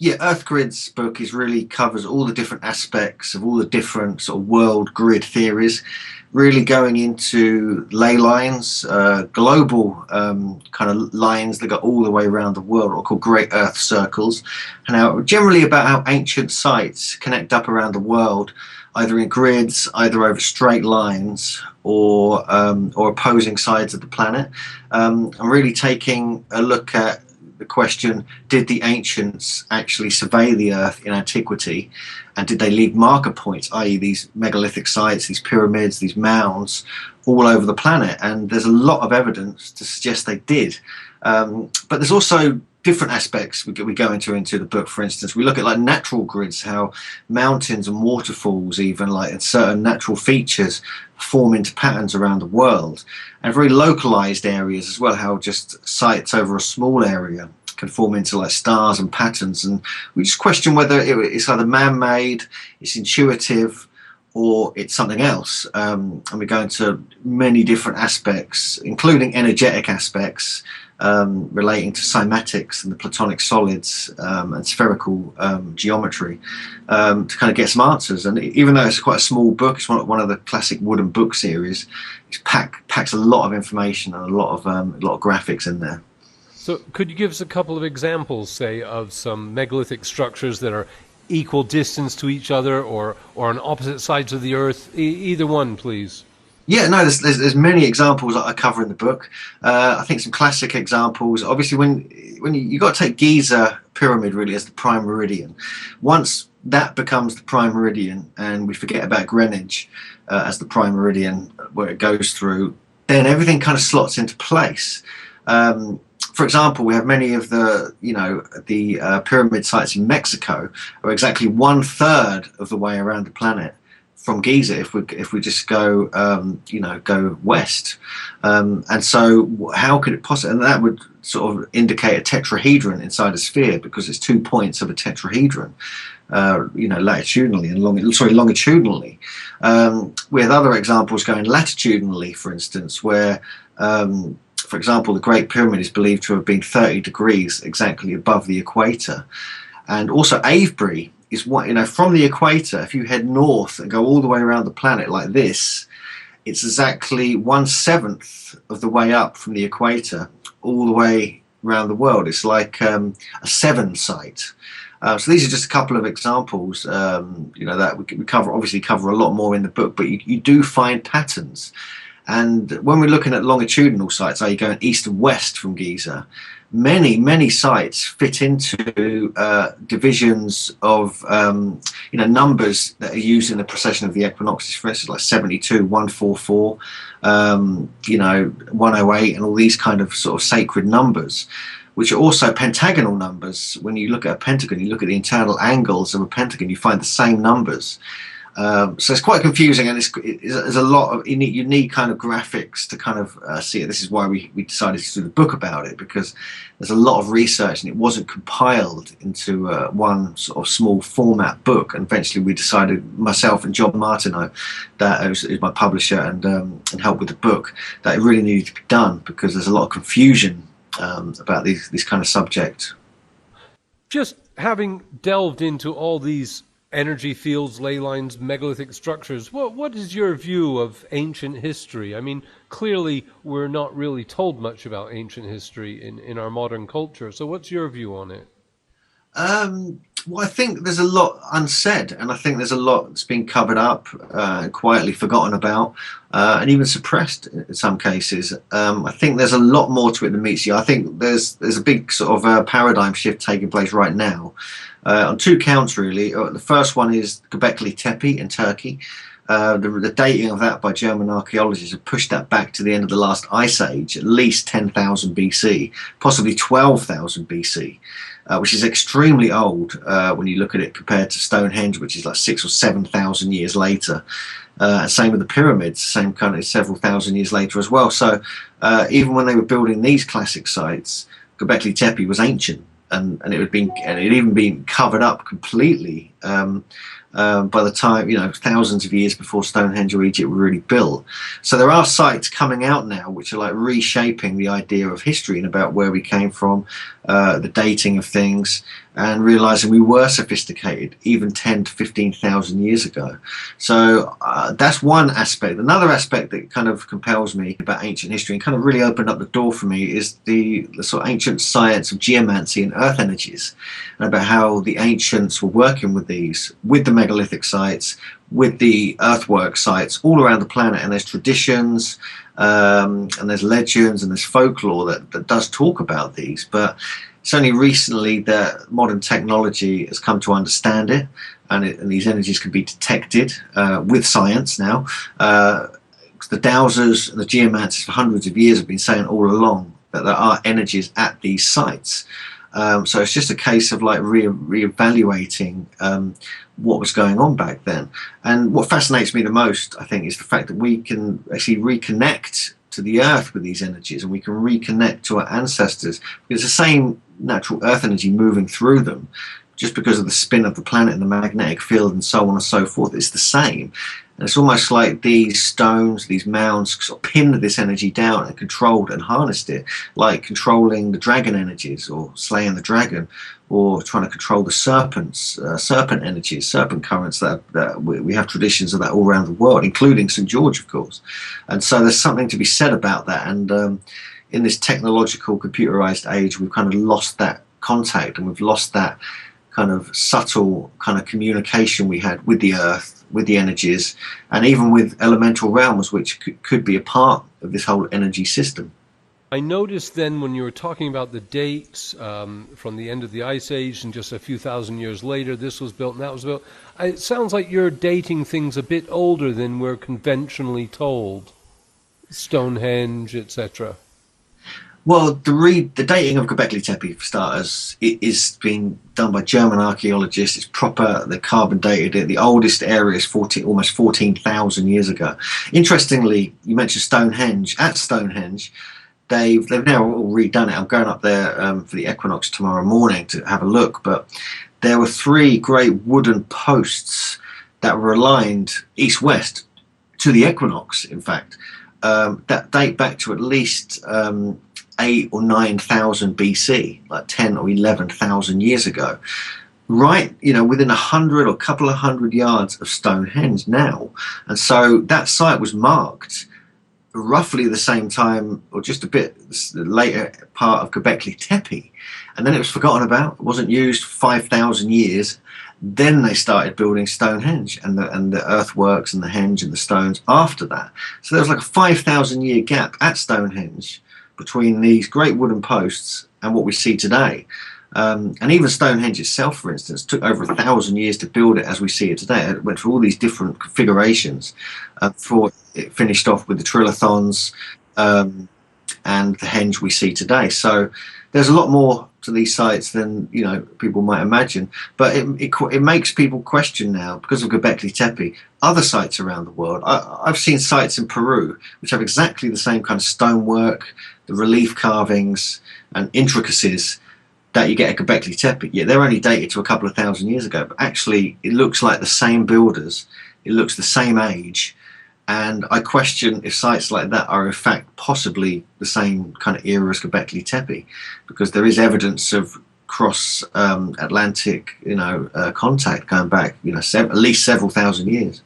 Yeah, Earth Grid's book is really covers all the different aspects of all the different sort of world grid theories, really going into ley lines, global kind of lines that go all the way around the world, or called Great Earth Circles, and how generally about how ancient sites connect up around the world, either in grids, either over straight lines, or opposing sides of the planet. I'm really taking a look at the question, did the ancients actually survey the earth in antiquity, and did they leave marker points, i.e. these megalithic sites, these pyramids, these mounds all over the planet? And there's a lot of evidence to suggest they did. But there's also different aspects we go into the book. For instance, we look at like natural grids, how mountains and waterfalls, even like certain natural features, form into patterns around the world, and very localized areas as well, how just sites over a small area can form into like stars and patterns. And we just question whether it's either man-made, it's intuitive, or it's something else. And we go into many different aspects, including energetic aspects, relating to cymatics and the platonic solids, and spherical geometry, to kind of get some answers. And even though it's quite a small book, it's one of the classic wooden book series, it packs a lot of information and a lot of graphics in there. So could you give us a couple of examples, say, of some megalithic structures that are equal distance to each other, or on opposite sides of the Earth? Either one, please. Yeah, no, there's many examples that I cover in the book. I think some classic examples. Obviously, when you got to take Giza pyramid really as the prime meridian. Once that becomes the prime meridian, and we forget about Greenwich as the prime meridian where it goes through, then everything kind of slots into place. For example, we have many of the pyramid sites in Mexico are exactly 1/3 of the way around the planet from Giza if we just go go west, and so how could it possibly? And that would sort of indicate a tetrahedron inside a sphere, because it's 2 points of a tetrahedron, latitudinally and longitudinally. With other examples going latitudinally, for instance, where for example, the Great Pyramid is believed to have been 30 degrees exactly above the equator, and also Avebury is from the equator. If you head north and go all the way around the planet like this, it's exactly 1/7 of the way up from the equator, all the way around the world. It's like a 7 site. So these are just a couple of examples. That we cover a lot more in the book, but you do find patterns. And when we're looking at longitudinal sites, are you going east and west from Giza? Many sites fit into divisions of numbers that are used in the precession of the equinoxes, for instance, like 72, 144, 108, and all these kind of sort of sacred numbers, which are also pentagonal numbers. When you look at a pentagon, you look at the internal angles of a pentagon, you find the same numbers. So it's quite confusing, and there's a lot of you need kind of graphics to kind of see it. This is why we decided to do the book about it, because there's a lot of research and it wasn't compiled into one sort of small format book. And eventually we decided, myself and John Martineau, that who's my publisher and helped with the book, that it really needed to be done, because there's a lot of confusion about this kind of subject. Just having delved into all these energy fields, ley lines, megalithic structures, what is your view of ancient history? I mean, clearly we're not really told much about ancient history in our modern culture. So what's your view on it? Well, I think there's a lot unsaid, and I think there's a lot that's been covered up, quietly forgotten about, and even suppressed in some cases. I think there's a lot more to it than meets the eye. I think there's a big sort of paradigm shift taking place right now, on two counts really. The first one is Göbekli Tepe in Turkey. The dating of that by German archaeologists have pushed that back to the end of the last ice age, at least 10,000 BC, possibly 12,000 BC. Which is extremely old when you look at it compared to Stonehenge, which is like 6,000 or 7,000 years later. Same with the pyramids, same kind of several thousand years later as well. So even when they were building these classic sites, Göbekli Tepe was ancient, and it had even been covered up completely by the time, thousands of years before Stonehenge or Egypt were really built. So there are sites coming out now which are like reshaping the idea of history and about where we came from, the dating of things, and realizing we were sophisticated even 10 to 15,000 years ago. So that's one aspect. Another aspect that kind of compels me about ancient history and kind of really opened up the door for me is the sort of ancient science of geomancy and earth energies, and about how the ancients were working with these, with the megalithic sites, with the earthwork sites all around the planet. And there's traditions, and there's legends, and there's folklore that does talk about these, but it's only recently that modern technology has come to understand it, and these energies can be detected with science now. The dowsers and the geomancers for hundreds of years have been saying all along that there are energies at these sites. So it's just a case of like reevaluating what was going on back then. And what fascinates me the most, I think, is the fact that we can actually reconnect to the earth with these energies, and we can reconnect to our ancestors, because it's the same natural earth energy moving through them, just because of the spin of the planet and the magnetic field and so on and so forth. It's the same. And it's almost like these stones, these mounds, sort of pinned this energy down and controlled and harnessed it, like controlling the dragon energies, or slaying the dragon, or trying to control the serpent energies, serpent currents. That we have traditions of that all around the world, including St. George, of course. And so there's something to be said about that. And in this technological, computerized age, we've kind of lost that contact, and we've lost that kind of subtle kind of communication we had with the earth, with the energies, and even with elemental realms, which could be a part of this whole energy system. I noticed then when you were talking about the dates from the end of the Ice Age and just a few thousand years later, this was built and that was built. It sounds like you're dating things a bit older than we're conventionally told. Stonehenge, etc. Well, the dating of Göbekli Tepe, for starters, it is being done by German archaeologists. It's proper. They carbon dated it. The oldest area is almost 14,000 years ago. Interestingly, you mentioned Stonehenge. At Stonehenge, they've now all redone it. I'm going up there for the equinox tomorrow morning to have a look. But there were 3 great wooden posts that were aligned east-west to the equinox, in fact, that date back to at least 8 or 9,000 BC, like 10 or 11,000 years ago. Right, within 100 or a couple of hundred yards of Stonehenge now. And so that site was marked roughly the same time, or just a bit later part of Göbekli Tepe, and then it was forgotten about. It wasn't used for 5,000 years. Then they started building Stonehenge and the earthworks and the henge and the stones after that. So there was like a 5,000 year gap at Stonehenge between these great wooden posts and what we see today. And even Stonehenge itself, for instance, took over 1,000 years to build it as we see it today. It went through all these different configurations before it finished off with the trilithons and the henge we see today. So there's a lot more to these sites than people might imagine. But it makes people question now, because of Göbekli Tepe, other sites around the world. I've seen sites in Peru which have exactly the same kind of stonework, the relief carvings and intricacies that you get at Göbekli Tepe. Yeah, they're only dated to a couple of thousand years ago, but actually it looks like the same builders, it looks the same age, and I question if sites like that are in fact possibly the same kind of era as Göbekli Tepe, because there is evidence of cross Atlantic contact going back at least several thousand years.